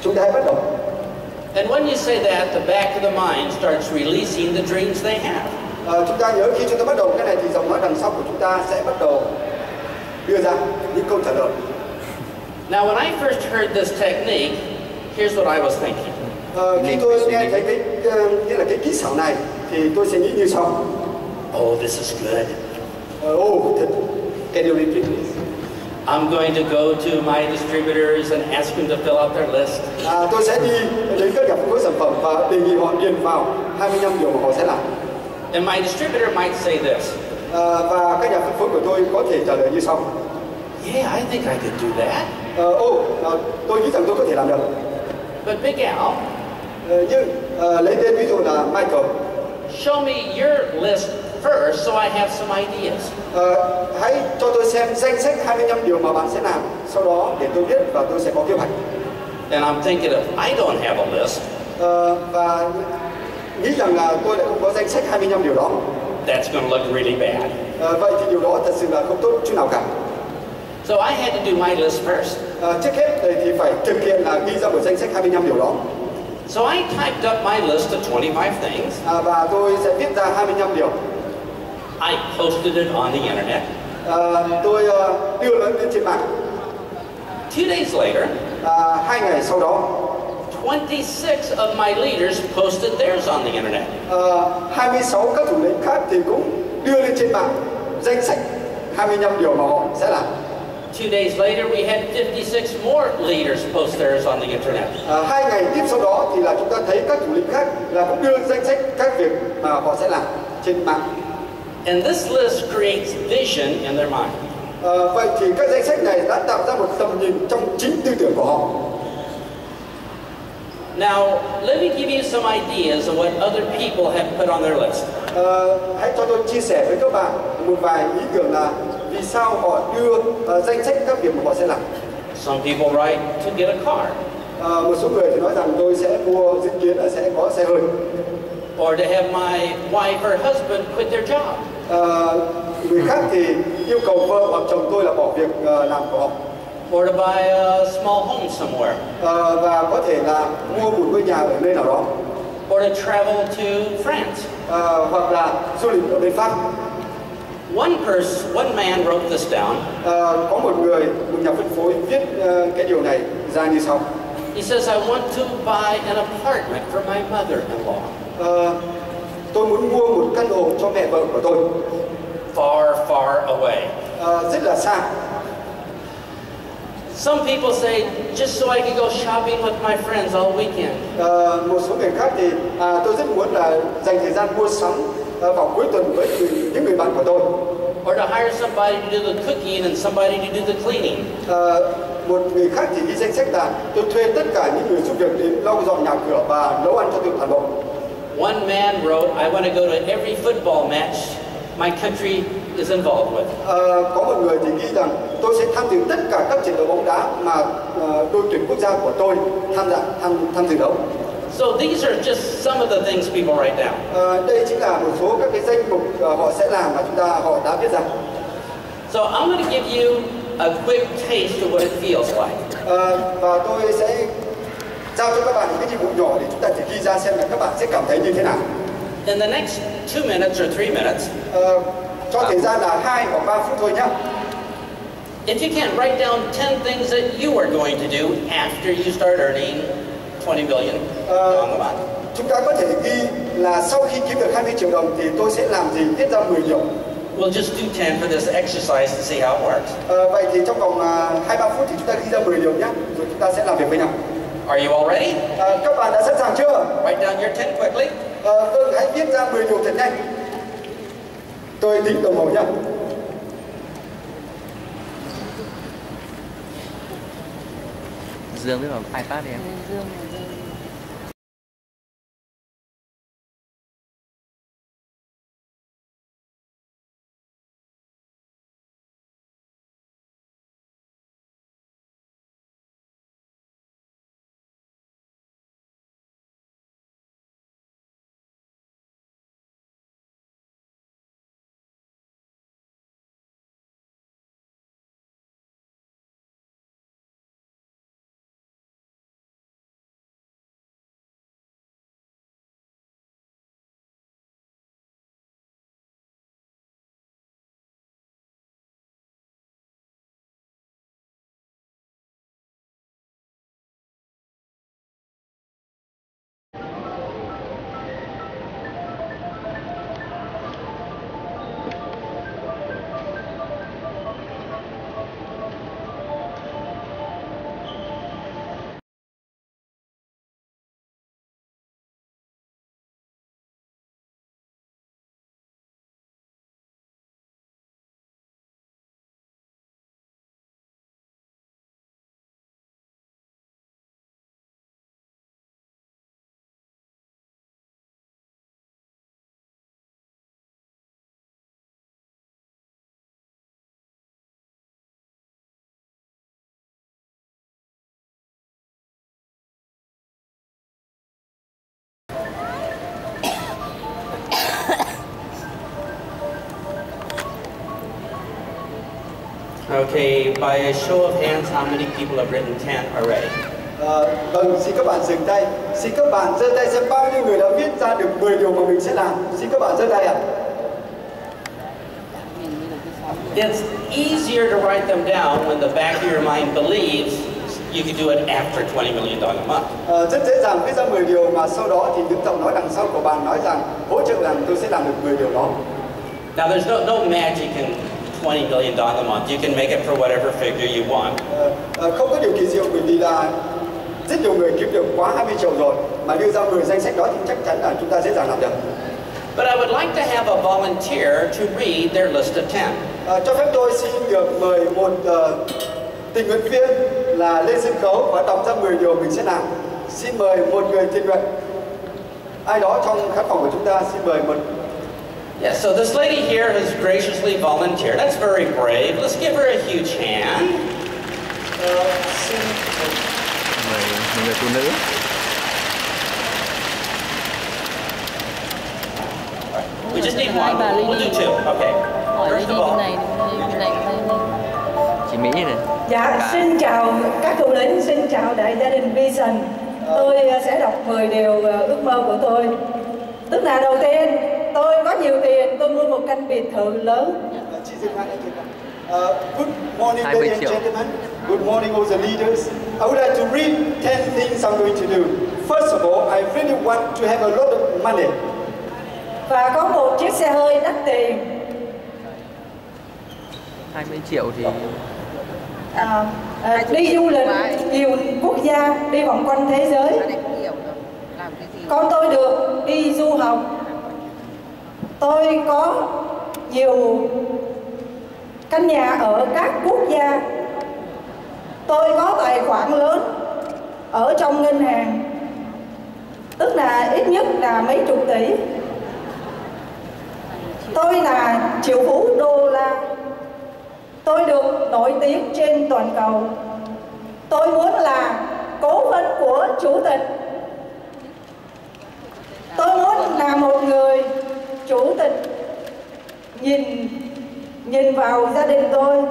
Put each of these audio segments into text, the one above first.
Chúng ta hãy bắt đầu. And when you say that, the back of the mind starts releasing the dreams they have. Chúng ta nhớ khi chúng ta bắt đầu cái này thì giọng nói đằng sau của chúng ta sẽ bắt đầu đưa ra những câu trả lời. Now, when I first heard this technique, here's what I was thinking. Khi tôi nghe thấy nghĩa là cái kỹ xảo này thì tôi sẽ nghĩ như sau. Oh, this is good. Thật. Can you repeat this? I'm going to go to my distributors and ask them to fill out their list. Tôi sẽ đi đến các nhà phân phối sản phẩm và đề nghị họ điền vào 25 điều mà họ sẽ làm. And my distributor might say this. Và các nhà phân phối của tôi có thể trả lời như sau. Yeah, I think I could do that. Tôi nghĩ rằng tôi có thể làm được. But Big Al, Nhưng lấy tên ví dụ là Michael. Show me your list first so I have some ideas. Hãy cho tôi xem danh sách 25 điều mà bạn sẽ làm, sau đó để tôi biết và tôi sẽ có kế hoạch. And I'm thinking if I don't have a list, Và nghĩ rằng là tôi lại không có danh sách 25 điều đó. that's going to look really bad. Vậy thì điều đó thật sự là không tốt chút nào cả. So I had to do my list first. Trước hết thì phải thực hiện là ghi ra một danh sách 25 điều đó. So I typed up my list of 25 things. Và tôi sẽ viết ra 25 điều. I posted it on the internet. Tôi đưa nó lên trên mạng. 2 days later, 2 ngày sau đó, 26 of my leaders posted theirs on the internet. 26 các thủ lĩnh khác thì cũng đưa lên trên mạng danh sách 25 điều mà họ sẽ làm. 2 days later, we had 56 more leaders post theirs on the internet. 2 ngày tiếp sau đó thì là chúng ta thấy các thủ lĩnh khác là cũng đưa danh sách các việc mà họ sẽ làm trên mạng. And this list creates vision in their mind. Vậy thì các danh sách này đã tạo ra một tầm nhìn trong chính tư tưởng của họ. Now, let me give you some ideas of what other people have put on their list. Hãy cho tôi chia sẻ với các bạn một vài ý tưởng là vì sao họ đưa danh sách các việc mà họ sẽ làm. Some people write to get a car. Một số người thì nói rằng tôi sẽ mua, dự kiến là sẽ có xe hơi. Or to have my wife or husband quit their job. Người khác thì yêu cầu vợ hoặc chồng tôi là bỏ việc làm của họ. Or to buy a small home somewhere. Và có thể là mua một ngôi nhà ở nơi nào đó. Or to travel to France. Hoặc là du lịch ở bên Pháp. One man wrote this down. Có một nhà phân phối viết cái điều này ra như sau. He says, I want to buy an apartment for my mother-in-law. Tôi muốn mua một căn hộ cho mẹ vợ của tôi. Far, far away. Rất là xa. Some people say, just so I can go shopping with my friends all weekend. Một số người khác thì tôi rất muốn là dành thời gian mua sắm vào cuối tuần với những người bạn của tôi. Or to hire somebody to do the cooking and somebody to do the cleaning. Một người khác thì ghi danh sách là tôi thuê tất cả những người giúp việc đến lau dọn nhà cửa và nấu ăn cho tôi toàn bộ. One man wrote, I want to go to every football match my country is involved with. Có một người thì nghĩ rằng tôi sẽ tham dự tất cả các trận đấu bóng đá mà đội tuyển quốc gia của tôi tham dự đấu. So these are just some of the things people write down. Đây chính là một số các cái danh mục họ sẽ làm mà họ đã viết ra. So I'm going to give you a quick taste of what it feels like. Và tôi sẽ giao cho các bạn những cái nhiệm vụ nhỏ để chúng ta chỉ ghi ra xem là các bạn sẽ cảm thấy như thế nào. In the next 2 minutes or 3 minutes, cho thời gian là 2 hoặc 3 phút thôi nhé. If you can't write down 10 things that you are going to do after you start earning 20 million on the month. Chúng ta có thể ghi là sau khi kiếm được 20 triệu đồng thì tôi sẽ làm gì, viết ra 10 điều. We'll just do 10 for this exercise to see how it works. Vậy thì trong vòng 2-3 phút thì chúng ta ghi ra 10 điều nhé, rồi chúng ta sẽ làm việc với nhau. Are you all ready? Các bạn đã sẵn sàng chưa? Write down your 10 quickly. Vâng, hãy viết ra 10 điều thật nhanh. Tôi tính đồng hồ nhé. Dương với vào iPad đi em. Okay, by a show of hands, how many people have written 10 already? Vâng, xin các bạn dừng tay. Xin các bạn giơ tay xem bao nhiêu người đã viết ra được 10 điều mà mình sẽ làm. Xin các bạn giơ tay ạ. It's easier to write them down when the back of your mind believes you can do it after $20 million a month. Rất dễ dàng viết ra 10 điều mà sau đó thì những giọng nói đằng sau của bạn nói rằng hỗ trợ rằng tôi sẽ làm được 10 điều đó. Now there's no magic in $20 million a month. You can make it for whatever figure you want. Không có điều kỳ diệu bởi vì là rất nhiều người kiếm được quá 20 triệu rồi, mà đưa ra 10 danh sách đó thì chắc chắn là chúng ta dễ dàng làm được. But I would like to have a volunteer to read their list of 10. Cho phép tôi xin được mời một tình nguyện viên là lên sân khấu và đọc ra 10 điều mình sẽ làm. Xin mời một người tình nguyện. Ai đó trong khán phòng của chúng ta, xin mời một. Yeah, so this lady here has graciously volunteered. That's very brave. Let's give her a huge hand. Xin mời người phụ nữ. We just need one. We'll do two. Okay. First of all. Chị Mỹ này. Dạ, xin chào các thủ lĩnh, xin chào đại gia đình Vision. Tôi sẽ đọc 10 điều ước mơ của tôi. Tức là đầu tiên, tôi có nhiều tiền, tôi mua một căn biệt thự lớn. Good morning, ladies and gentlemen. Good morning, all the leaders. I would like to read 10 things I'm going to do. First of all, I really want to have a lot of money. Và có một chiếc xe hơi đắt tiền. 20 triệu thì đi du lịch nhiều quốc gia, đi vòng quanh thế giới. Con tôi được đi du học. Tôi có nhiều căn nhà ở các quốc gia. Tôi có tài khoản lớn ở trong ngân hàng, tức là ít nhất là mấy chục tỷ. Tôi là triệu phú đô la. Tôi được nổi tiếng trên toàn cầu. Tôi muốn là cố vấn của chủ tịch. Tôi muốn là một người chủ tịch nhìn vào gia đình tôi.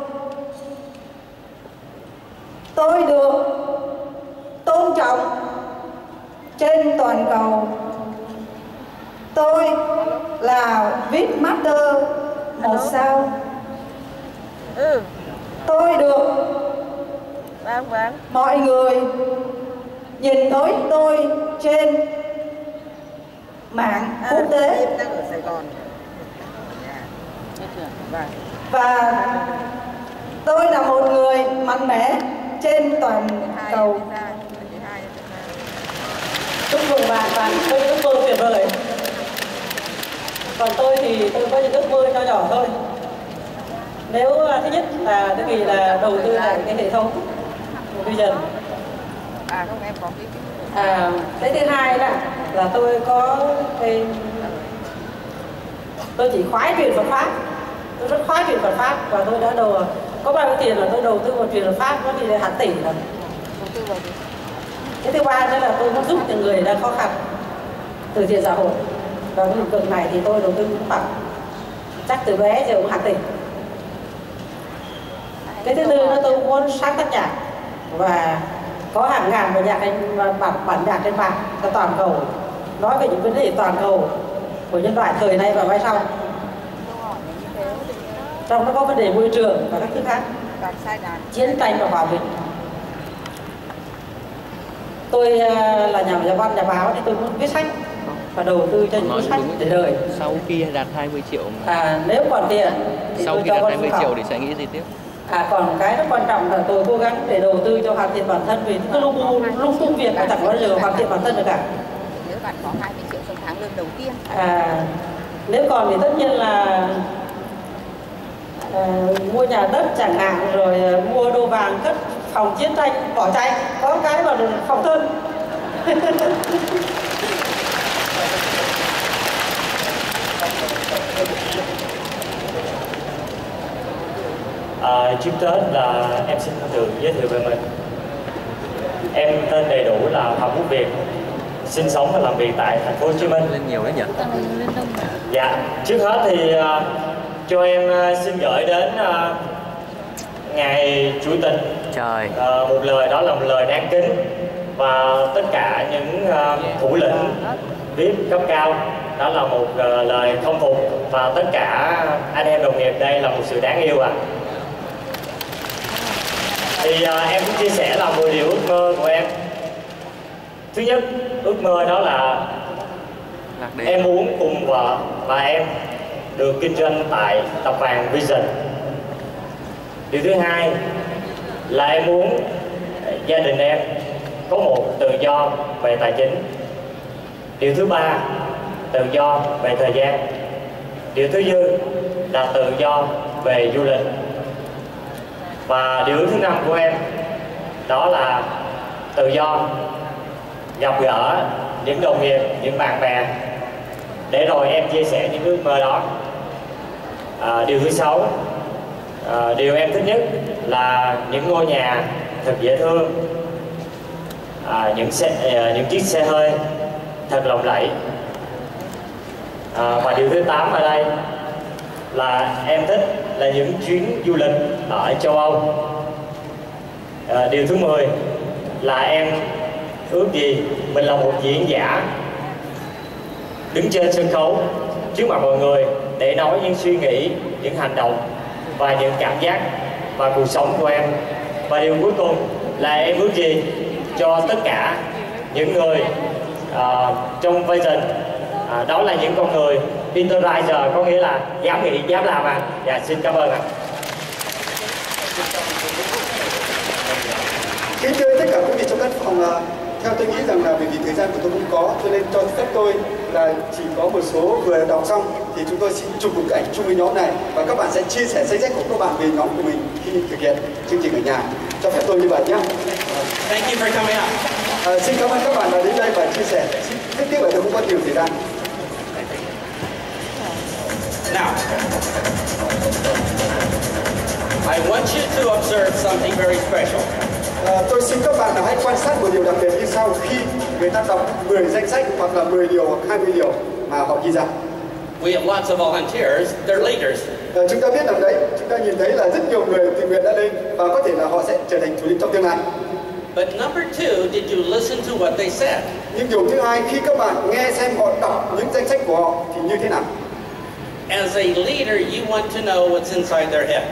Tôi được tôn trọng trên toàn cầu. Tôi là VIP Master 1 sao. Tôi được mọi người nhìn tới tôi trên mạng quốc tế. Và tôi là một người mạnh mẽ trên toàn cầu. Chúc mừng bạn có những ước mơ tuyệt vời. Còn tôi thì tôi có những ước mơ nho nhỏ thôi. Nếu thứ nhất là tôi nghĩ là đầu tư vào cái hệ thống của Vision. Cái thứ hai là tôi có cái tôi chỉ khoái truyền Phật pháp. Tôi rất khoái truyền Phật pháp và tôi đã có bao nhiêu tiền là tôi đầu tư vào truyền Phật pháp có thì hàng tỷ rồi. Cái thứ ba nữa là tôi muốn giúp những người đang khó khăn, từ thiện xã hội. Và cái lĩnh vực này thì tôi đầu tư cũng khoảng chắc từ bé giờ cũng hàng tỷ. Cái thứ tư là tôi muốn sáng tác nhạc và có hàng ngàn bản nhạc trên mạng toàn cầu, nói về những vấn đề toàn cầu của nhân loại thời nay và mai sau. Trong đó có vấn đề môi trường và các thứ khác, chiến tranh và hòa bình. Tôi là nhà văn, nhà báo thì tôi muốn viết sách và đầu tư cho những cuốn sách để đời. Sau khi đạt 20 triệu nếu còn tiền thì sau khi đạt 20 triệu thì sẽ nghĩ gì tiếp? Còn cái rất quan trọng là tôi cố gắng để đầu tư cho hoàn thiện bản thân, vì cứ lung tung việc mà chẳng bao giờ hoàn thiện bản thân được cả. Nếu bạn có 20 triệu trong tháng lương đầu tiên. Nếu còn thì tất nhiên là mua nhà đất chẳng hạn, rồi mua đồ vàng cất phòng chiến tranh bỏ chạy, có cái mà phòng thân. Trước Tết là em xin được giới thiệu về mình. Em tên đầy đủ là Phạm Quốc Việt, sinh sống và làm việc tại thành phố Hồ Chí Minh. Lên nhiều đấy nhỉ? Dạ, trước hết thì cho em xin gửi đến thầy chủ tịch một lời, đó là một lời đáng kính, và tất cả những thủ lĩnh VIP cấp cao, đó là một lời không phục, và tất cả anh em đồng nghiệp đây là một sự đáng yêu ạ. Thì em cũng chia sẻ là 10 điều ước mơ của em. Thứ nhất, ước mơ đó là em muốn cùng vợ và em được kinh doanh tại tập đoàn Vision. Điều thứ hai là em muốn gia đình em có một tự do về tài chính. Điều thứ ba, tự do về thời gian. Điều thứ tư là tự do về du lịch. Và điều thứ năm của em đó là tự do gặp gỡ những đồng nghiệp, những bạn bè, để rồi em chia sẻ những ước mơ đó. Điều thứ sáu, điều em thích nhất là những ngôi nhà thật dễ thương, những chiếc xe hơi thật lộng lẫy. Và điều thứ 8 ở đây là em thích là những chuyến du lịch ở châu Âu. Điều thứ 10 là em ước gì mình là một diễn giả đứng trên sân khấu trước mặt mọi người để nói những suy nghĩ, những hành động và những cảm giác và cuộc sống của em. Và điều cuối cùng là em ước gì cho tất cả những người trong Vision, đó là những con người Interizer, có nghĩa là dám nghĩ, dám làm ạ. Dạ, xin cảm ơn ạ. Kính thưa tất cả quý vị trong căn phòng, theo tôi nghĩ rằng là bởi vì thời gian của tôi không có, cho nên cho phép tôi là chỉ có một số vừa đọc xong thì chúng tôi xin chụp một ảnh chung với nhóm này, và các bạn sẽ chia sẻ danh sách của các bạn về nhóm của mình khi thực hiện chương trình ở nhà. Cho phép tôi như vậy nhé. Thank you for coming up. Xin cảm ơn các bạn đã đến đây và chia sẻ. Rất tiếc là tôi không có nhiều thời gian. Now, I want you to observe something very special. Tôi xin các bạn là hãy quan sát một điều đặc biệt như sau khi người ta đọc 10 danh sách hoặc là 10 điều hoặc 20 điều mà họ ghi ra. We have lots of volunteers, they're leaders. Chúng ta biết rằng đấy, chúng ta nhìn thấy là rất nhiều người tình nguyện đã lên và có thể là họ sẽ trở thành chủ lĩnh trong tương lai. But number two, did you listen to what they said? Nhưng điều thứ hai, khi các bạn nghe xem họ đọc những danh sách của họ thì như thế nào? As a leader, you want to know what's inside their head.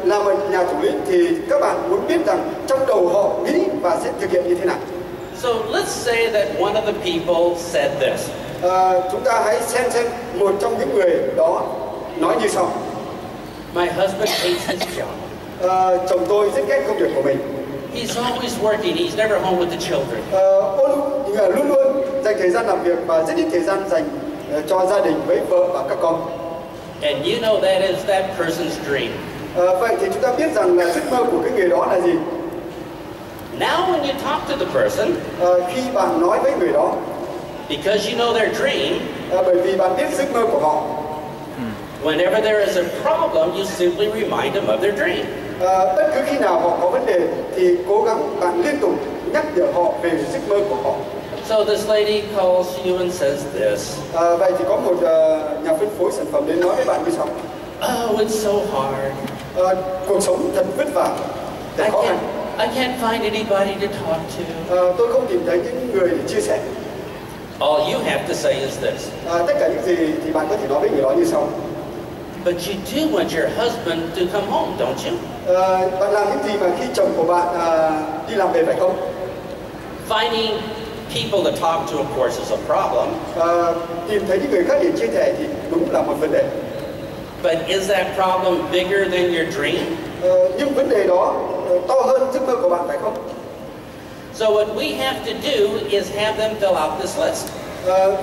Là một nhà thủ lĩnh thì các bạn muốn biết rằng trong đầu họ nghĩ và sẽ thực hiện như thế nào. So let's say that one of the people said this. Chúng ta hãy xem một trong những người đó nói như sau. My husband hates his job. Chồng tôi rất ghét công việc của mình. He's always working. He's never home with the children. Luôn luôn dành thời gian làm việc và rất ít thời gian dành cho gia đình với vợ và các con. And you know that is that person's dream. Vậy thì chúng ta biết rằng là giấc mơ của cái người đó là gì? Now when you talk to the person, khi bạn nói với người đó, because you know their dream, bởi vì bạn biết giấc mơ của họ. Whenever there is a problem, you simply remind them of their dream. Bất cứ khi nào họ có vấn đề thì cố gắng bạn liên tục nhắc nhở họ về giấc mơ của họ. So this lady calls you and says this. Vậy thì có một nhà phân phối sản phẩm đến nói với bạn như sau. Oh, it's so hard. Cuộc sống thật vất vả, thật khó khăn. I can't find anybody to talk to. Tôi không tìm thấy những người để chia sẻ. All you have to say is this. Tất cả những gì thì bạn có thể nói với người đó như sau. But you do want your husband to come home, don't you? Bạn làm những gì mà khi chồng của bạn đi làm về phải không? Finding people to talk to, of course, is a problem. Tìm thấy những người khác để chia sẻ thì đúng là một vấn đề. But is that problem bigger than your dream? Nhưng vấn đề đó to hơn giấc mơ của bạn phải không? So what we have to do is have them fill out this list.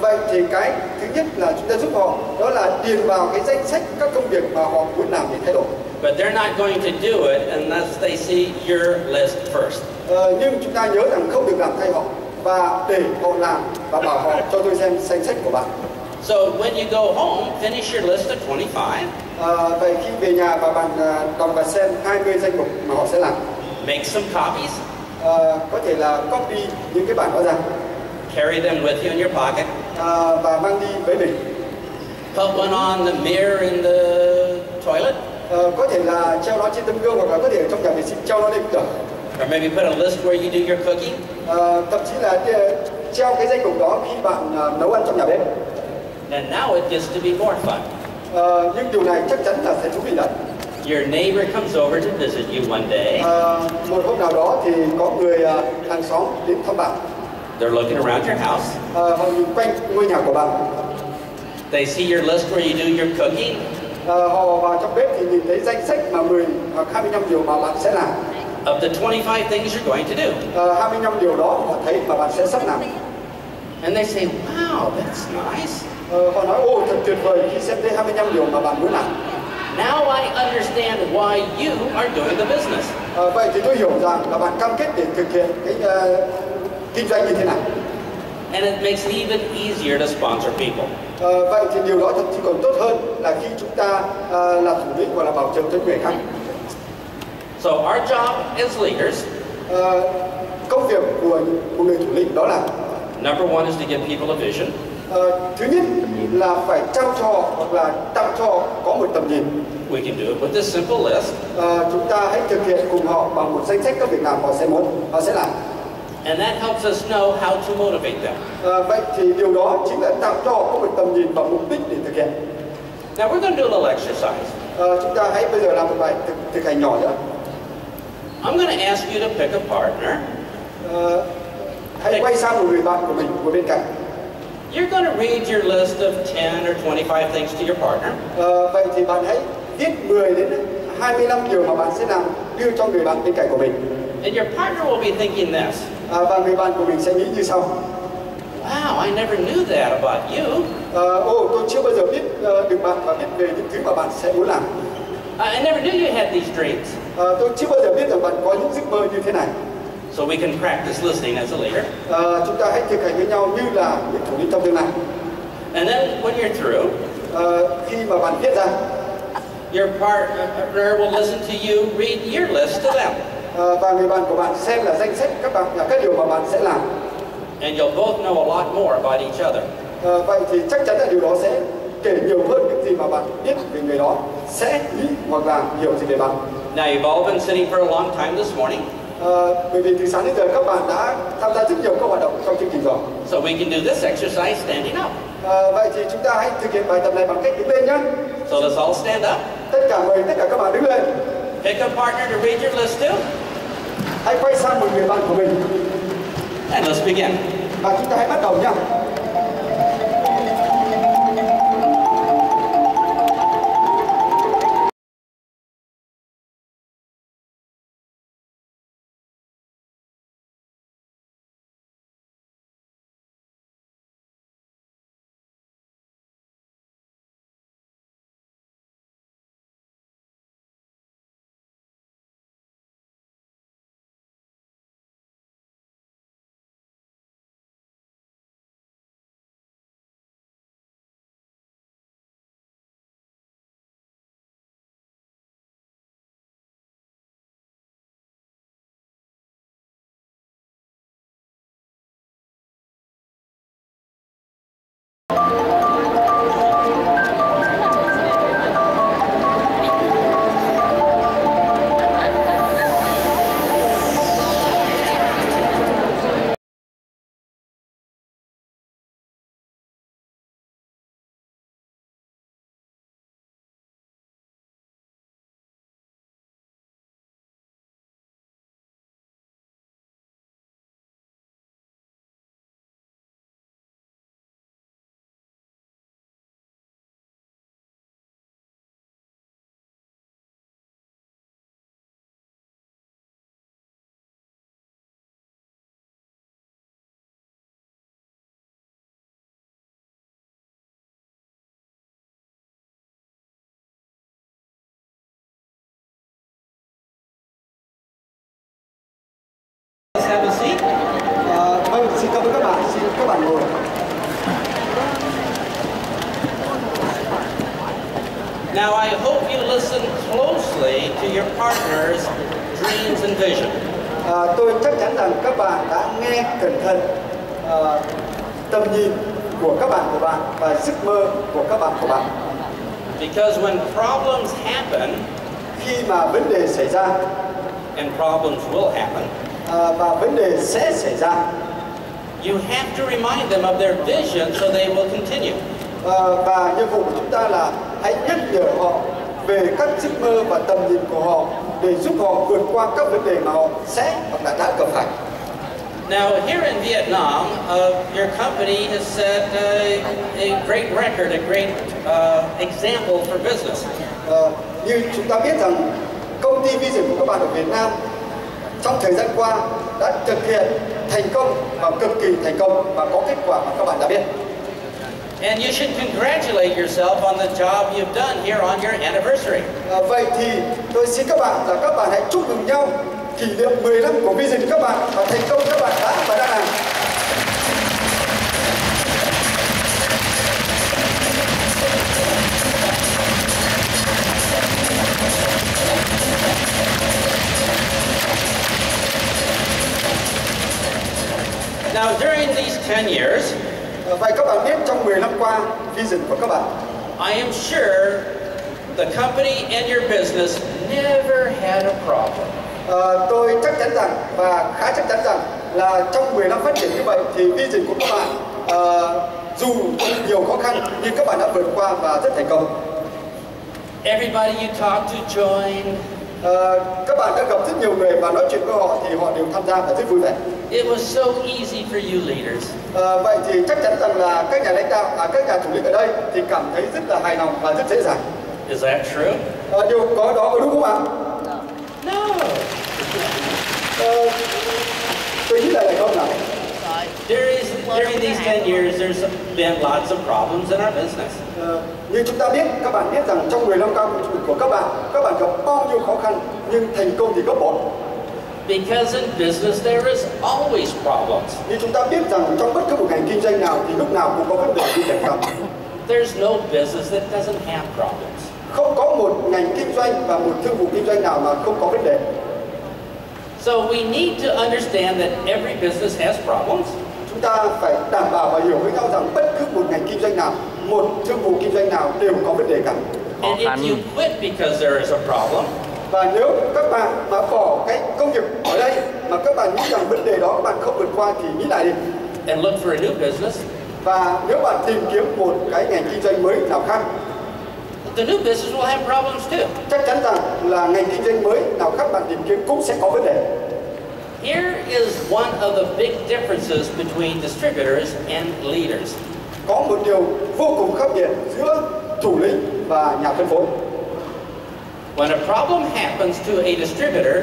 Vậy thì cái thứ nhất là chúng ta giúp họ đó là điền vào cái danh sách các công việc mà họ muốn làm để thay đổi. But they're not going to do it unless they see your list first. Nhưng chúng ta nhớ rằng không được làm thay họ và để họ làm và bảo họ cho tôi xem danh sách của bạn. So when you go home, finish your list at 25. Vậy khi về nhà và bạn đọc và xem 20 danh mục mà họ sẽ làm. Make some copies. Có thể là copy những cái bản đó ra. Carry them with you in your pocket. Và mang đi với mình. Put one on the mirror in the toilet. Có thể là treo nó trên tấm gương hoặc là có thể ở trong nhà vệ sinh treo nó lên cũng được. Or maybe put a list where you do your cooking. Thậm chí là treo cái danh mục đó khi bạn nấu ăn trong nhà bếp. And now it gets to be more fun. Nhưng điều này chắc chắn là sẽ thú vị lắm. Your neighbor comes over to visit you one day. Một hôm nào đó thì có người hàng xóm đến thăm bạn. They're looking around your house. Họ nhìn quanh ngôi nhà của bạn. They see your list where you do your cooking. Họ vào trong bếp thì nhìn thấy danh sách mà 10 hoặc 25 điều mà bạn sẽ làm. Up to 25 things you're going to do. 25 điều đó họ thấy mà bạn sẽ sắp làm. And they say, wow, that's nice. Họ nói, ô thật tuyệt vời khi xem thấy 25 điều mà bạn muốn làm. Now I understand why you are doing the business. Vậy thì tôi hiểu rằng là bạn cam kết để thực hiện cái kinh doanh như thế nào. And it makes it even easier to sponsor people. Vậy thì điều đó thậm chí còn tốt hơn là khi chúng ta là thủ lĩnh hoặc là bảo trợ cho người khác. So our job as leaders, công việc của một người thủ lĩnh đó là number one is to give people a vision. Thứ nhất là phải trao cho hoặc là tặng cho có một tầm nhìn. We can do it with this simple list. Chúng ta hãy thực hiện cùng họ bằng một danh sách các việc làm họ sẽ làm. And that helps us know how to motivate them. Vậy thì điều đó chính là tạo cho có một tầm nhìn và mục đích để thực hiện. Now we're going to do a little exercise. Chúng ta hãy bây giờ làm một bài thực hành nhỏ nữa. I'm going to ask you to pick a partner. Hãy quay sang một người bạn của mình ngồi bên cạnh. You're going to read your list of 10 or 25 things to your partner. Vậy thì bạn hãy viết 10 đến 25 điều mà bạn sẽ làm đưa cho người bạn bên cạnh của mình. And your partner will be thinking this. Và người bạn của mình sẽ nghĩ như sau. Wow, I never knew that about you. Tôi chưa bao giờ biết được bạn và biết về những thứ mà bạn sẽ muốn làm. I never knew you had these dreams. Tôi chưa bao giờ biết rằng bạn có những giấc mơ như thế này. So we can practice listening as a leader. Chúng ta hãy thực hành với nhau như là những thủ lĩnh trong tương lai. And then when you're through, khi mà bạn viết ra, your partner will listen to you read your list to them. Và người bạn của bạn xem là danh sách các điều mà bạn sẽ làm. And you'll both know a lot more about each other. Vậy thì chắc chắn là điều đó sẽ kể nhiều hơn những gì mà bạn biết về người đó, sẽ nghĩ hoặc là hiểu gì về bạn. Now you've all been sitting for a long time this morning. Bởi vì từ sáng đến giờ các bạn đã tham gia rất nhiều các hoạt động trong chương trình rồi. So we can do this exercise standing up. Vậy thì chúng ta hãy thực hiện bài tập này bằng cách đứng lên nhé. So let's all stand up. Mời tất cả các bạn đứng lên. Pick a partner to read your list to. Hãy quay sang một người bạn của mình. And let's begin. Và chúng ta hãy bắt đầu nhé. Have a seat. Xin cảm ơn các bạn. Xin các bạn ngồi. Now I hope you listen closely to your partner's dreams and vision. Tôi chắc chắn rằng các bạn đã nghe cẩn thận tầm nhìn của các bạn và giấc mơ của các bạn. Because when problems happen, khi mà vấn đề xảy ra, and problems will happen, và vấn đề sẽ xảy ra, you have to remind them of their vision so they will continue. Và nhiệm vụ của chúng ta là hãy nhắc nhở họ về các giấc mơ và tầm nhìn của họ để giúp họ vượt qua các vấn đề mà họ sẽ hoặc là đã gặp phải. Now, here in Vietnam, your company has set a great record, a great example for business. Như chúng ta biết rằng công ty Vision của các bạn ở Việt Nam trong thời gian qua đã thực hiện thành công và cực kỳ thành công và có kết quả mà các bạn đã biết. And you should congratulate yourself on the job you've done here on your anniversary. Vậy thì tôi xin các bạn là các bạn hãy chúc mừng nhau kỷ niệm 10 năm của Vision các bạn và thành công các bạn đã và đang làm. Now, during these 10 years, vậy các bạn biết trong 10 năm qua Vision của các bạn, I am sure the company and your business never had a problem. Tôi chắc chắn rằng và khá chắc chắn rằng là trong 10 năm phát triển như vậy thì Vision của các bạn dù có nhiều khó khăn nhưng các bạn đã vượt qua và rất thành công. Everybody you talk to join. Các bạn đã gặp rất nhiều người và nói chuyện với họ thì họ đều tham gia và rất vui vẻ. It was so easy for you leaders. Vậy thì chắc chắn rằng là các nhà lãnh đạo, các nhà chủ lĩnh ở đây thì cảm thấy rất là hài lòng và rất dễ dàng. Is that true? Điều đó có đúng không ạ? No. Tôi nghĩ là không nào. During these 10 years, there's been lots of problems in our business. Như chúng ta biết, các bạn biết rằng trong 10 năm qua của các bạn gặp bao nhiêu khó khăn nhưng thành công thì gấp bội. Because in business there is always problems. Như chúng ta biết rằng trong bất cứ một ngành kinh doanh nào thì lúc nào cũng có vấn đề đi kèm theo. There's no business that doesn't have problems. Không có một ngành kinh doanh và một thương vụ kinh doanh nào mà không có vấn đề. So we need to understand that every business has problems. Chúng ta phải đảm bảo và hiểu với nhau rằng bất cứ một ngành kinh doanh nào, một thương vụ kinh doanh nào đều có vấn đề cả. And if you quit because there is a problem, và nếu các bạn mà bỏ cái công việc ở đây mà các bạn nghĩ rằng vấn đề đó các bạn không vượt qua thì nghĩ lại đi. And look for a new business. Và nếu bạn tìm kiếm một cái ngành kinh doanh mới nào khác, the new business will have problems too. Chắc chắn rằng là ngành kinh doanh mới nào khác bạn tìm kiếm cũng sẽ có vấn đề. Here is one of the big differences between distributors and leaders. Có một điều vô cùng khác biệt giữa thủ lĩnh và nhà phân phối. When a problem happens to a distributor,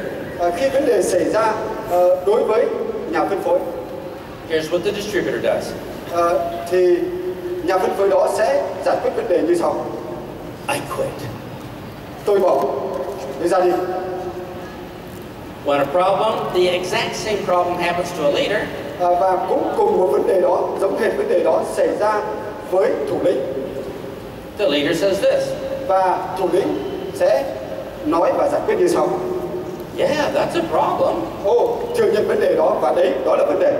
khi vấn đề xảy ra đối với nhà phân phối, here's what the distributor does. Thì nhà phân phối đó sẽ giải quyết vấn đề như sau. I quit. Tôi bỏ, đi ra đi. When a problem, the exact same problem happens to a leader, và cũng cùng một vấn đề đó, giống hệt vấn đề đó xảy ra với thủ lĩnh. The leader says this. Và thủ lĩnh sẽ nói và giải quyết như sau. Yeah, that's a problem. Thừa nhận vấn đề đó và đấy, đó là vấn đề.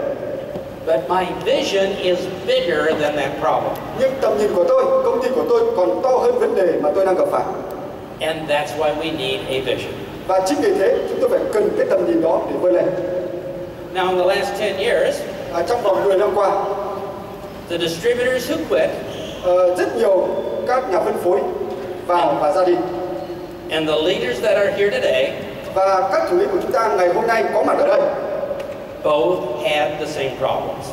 But my vision is bigger than that problem. Nhưng tầm nhìn của tôi, công ty của tôi còn to hơn vấn đề mà tôi đang gặp phải. And that's why we need a vision. Và chính vì thế chúng tôi phải cần cái tầm nhìn đó để vươn lên. Now in the last 10 years, trong vòng 10 năm qua, the distributors who quit, rất nhiều các nhà phân phối vào và ra đi. And the leaders that are here today, và các thủ lĩnh của chúng ta ngày hôm nay có mặt ở đây, both have the same problems.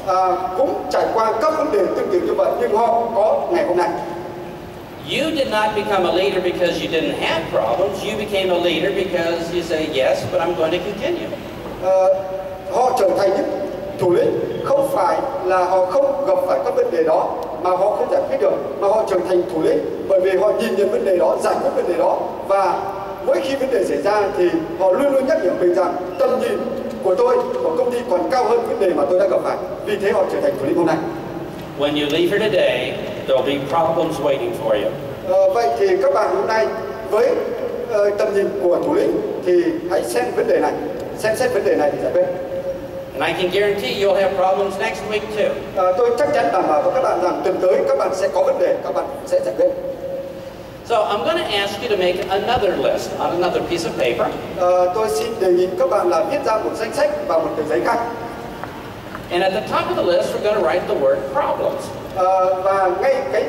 Cũng trải qua các vấn đề tương tự như vậy nhưng họ có ngày hôm nay. You did not become a leader because you didn't have problems. You became a leader because you say yes, but I'm going to continue. Họ trở thành những thủ lĩnh không phải là họ không gặp phải các vấn đề đó mà họ không giải quyết được, mà họ trở thành thủ lĩnh bởi vì họ nhìn nhận vấn đề đó, giải quyết vấn đề đó, và mỗi khi vấn đề xảy ra thì họ luôn luôn nhắc nhở mình rằng tầm nhìn của tôi, của công ty còn cao hơn vấn đề mà tôi đã gặp phải. Vì thế họ trở thành thủ lĩnh hôm nay. When you leave here today, there'll be problems waiting for you. Vậy thì các bạn hôm nay với tầm nhìn của thủ lĩnh thì hãy xem vấn đề này, xem xét vấn đề này để giải quyết. And I can guarantee you'll have problems next week too. Tôi chắc chắn đảm bảo với các bạn rằng tuần tới các bạn sẽ có vấn đề, các bạn sẽ giải quyết. So I'm going to ask you to make another list on another piece of paper. Tôi xin đề nghị các bạn là viết ra một danh sách và một tờ giấy khác. And at the top of the list, we're going to write the word problems. Và ngay cái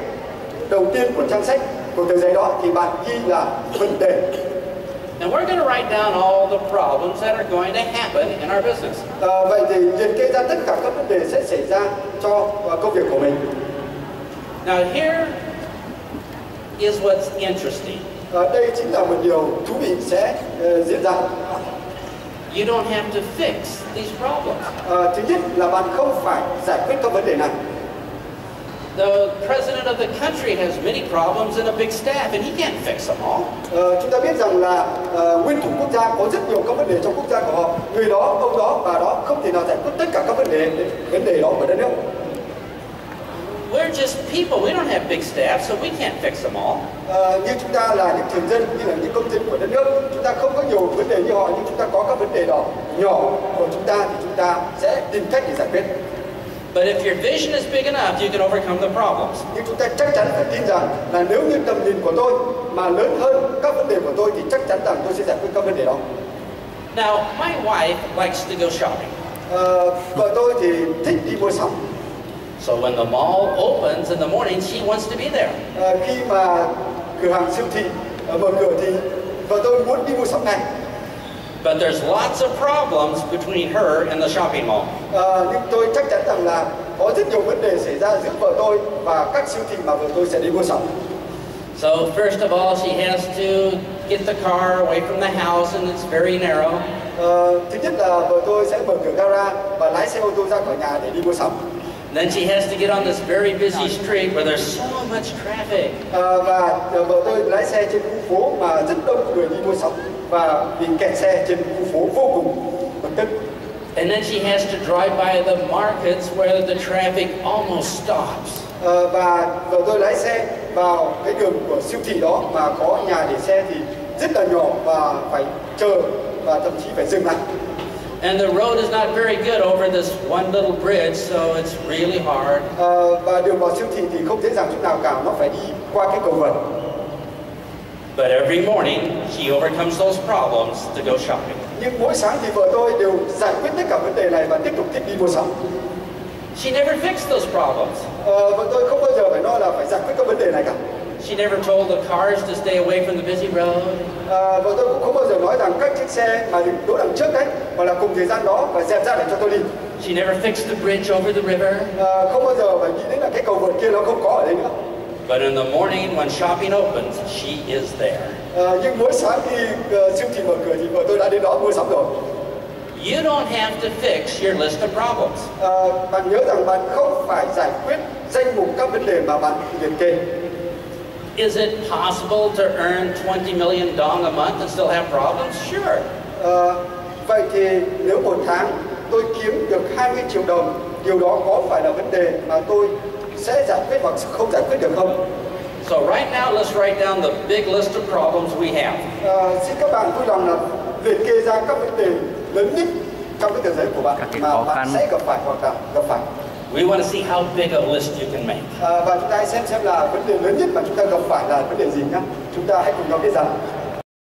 đầu tiên của trang sách, của tờ giấy đó thì bạn ghi là vấn đề. And we're going to write down all the problems that are going to happen in our business. Vậy thì liệt kê ra tất cả các vấn đề sẽ xảy ra cho công việc của mình. Now here is what's interesting. Đây chính là một điều thú vị sẽ diễn ra. You don't have to fix these problems. Thứ nhất là bạn không phải giải quyết các vấn đề này. The president of the country has many problems and a big staff, and he can't fix them all. Chúng ta biết rằng là nguyên thủ quốc gia có rất nhiều các vấn đề trong quốc gia của họ. Người đó, ông đó, bà đó không thể nào giải quyết tất cả các vấn đề đó của đất nước. We're just people. We don't have big staff, so we can't fix them all. Như chúng ta là những thường dân, như là những công dân của đất nước, chúng ta không có nhiều vấn đề như họ, nhưng chúng ta có các vấn đề đó nhỏ của chúng ta thì chúng ta sẽ tìm cách để giải quyết. But if your vision is big enough, you can overcome the problems. Nhưng chúng ta chắc chắn phải tin rằng là nếu như tầm nhìn của tôi mà lớn hơn các vấn đề của tôi thì chắc chắn rằng tôi sẽ giải quyết các vấn đề đó. Now, my wife likes to go shopping. Vợ tôi thì thích đi mua sắm. So when the mall opens in the morning, she wants to be there. Khi mà cửa hàng siêu thị mở cửa thì vợ tôi muốn đi mua sắm ngay. But there's lots of problems between her and the shopping mall. Nhưng tôi chắc chắn rằng là có rất nhiều vấn đề xảy ra giữa vợ tôi và các siêu thị mà vợ tôi sẽ đi mua sắm. So first of all, she has to get the car away from the house, and it's very narrow. Thứ nhất là vợ tôi sẽ mở cửa gara và lái xe ô tô ra khỏi nhà để đi mua sắm. Then she has to get on this very busy street where there's so much traffic. Và vợ tôi lái xe trên khu phố mà rất đông người đi mua sắm và bị kẹt xe trên khu phố vô cùng bực tức. And then she has to drive by the markets where the traffic almost stops. Và vợ tôi lái xe vào cái đường của siêu thị đó mà có nhà để xe thì rất là nhỏ và phải chờ và thậm chí phải dừng lại. And the road is not very good over this one little bridge, so it's really hard. Và đường vào siêu thị thì không dễ dàng chút nào cả, nó phải đi qua cái cầu vượt. But every morning she overcomes those problems to go shopping. Nhưng mỗi sáng thì vợ tôi đều giải quyết tất cả vấn đề này và tiếp tục đi mua sắm. She never fixed those problems. Vợ tôi không bao giờ phải nói là phải giải quyết các vấn đề này cả. She never told the cars to stay away from the busy road. Vợ tôi cũng không bao giờ nói rằng các chiếc xe mà đỗ đằng trước đấy, hoặc là cùng thời gian đó phải dẹp ra để cho tôi đi. She never fixed the bridge over the river. Không bao giờ phải nghĩ đến là cái cầu vượt kia nó không có ở đây nữa. But in the morning when shopping opens, she is there. Nhưng mỗi sáng khi siêu thị mở cửa thì vợ tôi đã đến đó mua sắm rồi. You don't have to fix your list of problems. Bạn nhớ rằng bạn không phải giải quyết danh mục các vấn đề mà bạn liệt kê. Is it possible to earn $20 million a month and still have problems? Sure. Vậy thì nếu một tháng tôi kiếm được 20 triệu đồng, điều đó có phải là vấn đề mà tôi sẽ giải quyết hoặc không giải quyết được không? So right now, let's write down the big list of problems we have. Xin các bạn vui lòng là liệt kê ra các vấn đề lớn nhất trong cái tờ giấy của bạn mà bạn sẽ gặp phải hoặc là gặp phải. We want to see how big a list you can make. Và chúng ta hãy xem là vấn đề lớn nhất mà chúng ta gặp phải là vấn đề gì nhé. Chúng ta hãy cùng nhau viết rằng